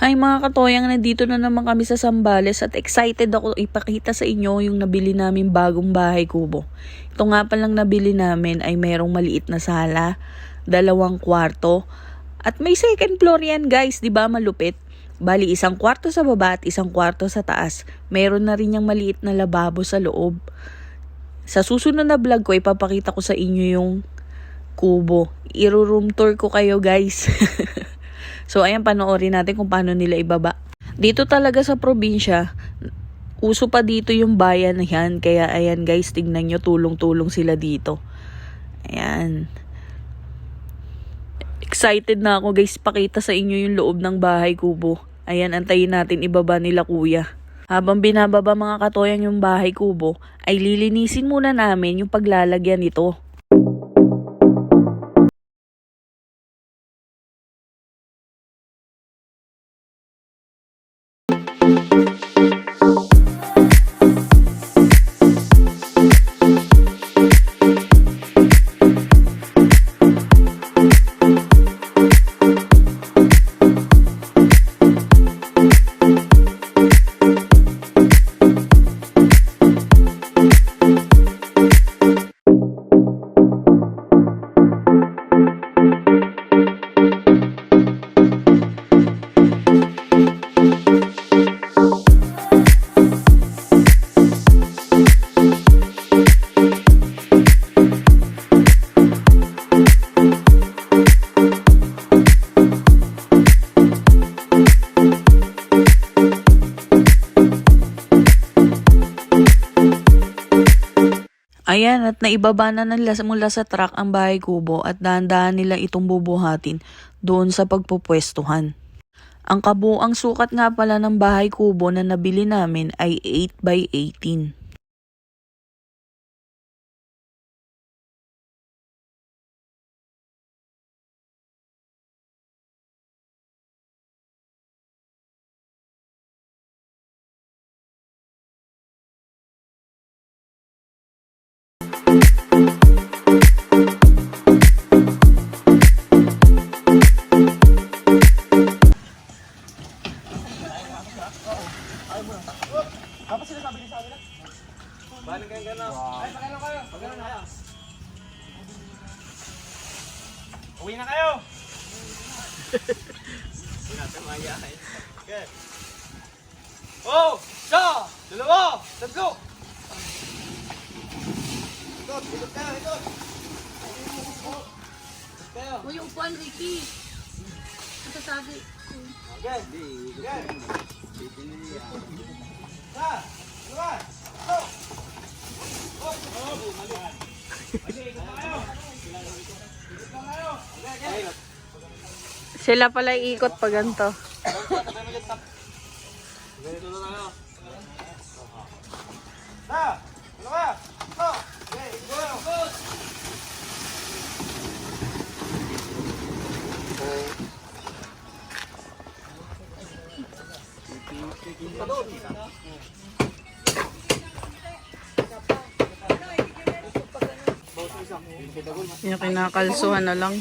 Hi mga katoyang, nandito na naman kami sa Zambales at excited ako ipakita sa inyo yung nabili namin bagong bahay kubo. Ito nga palang nabili namin ay merong maliit na sala, 2 kwarto, at may second floor yan guys, di ba malupit? Bali 1 kwarto sa baba at 1 kwarto sa taas. Meron na rin yung maliit na lababo sa loob. Sa susunod na vlog ko, ipapakita ko sa inyo yung kubo. I-room tour ko kayo guys. So, ayan, panoorin natin kung paano nila ibaba. Dito talaga sa probinsya, uso pa dito yung bayan na yan. Kaya, ayan guys, tignan nyo, tulong-tulong sila dito. Ayan. Excited na ako guys, pakita sa inyo yung loob ng bahay kubo. Ayan, antayin natin ibaba nila kuya. Habang binababa mga katoyang yung bahay kubo, ay lilinisin muna namin yung paglalagyan nito. Ayan, at naibaba na nila mula sa truck ang bahay kubo at dahan-dahan nila itong bubuhatin doon sa pagpupwestuhan. Ang kabuang sukat nga pala ng bahay kubo na nabili namin ay 8 by 18. Apa sinasabi niyo sa amin? Balik kayo gano'n. Ay, pagano kayo? Pagano na kayo? Uwi na kayo! Hindi natin mayayain. Okay. Oh! Isa! Dalawa! Tatlo! Ikot! Ikot kayo! Ikot! Ikot kayo! Uy, yung upuan, Ricky. Masasabi. Okay. Okay. Isa! Dalawa! Tatlo! Oh! Oh! Malihan! Okay, ikot na kayo! Ikot na kayo! Okay, okay. Sila pala iikot pa ganito. Ganito na tayo. Sa! Dalawa! Tatlo! Okay, ikot kayo! Yung kinakalsuhan na lang.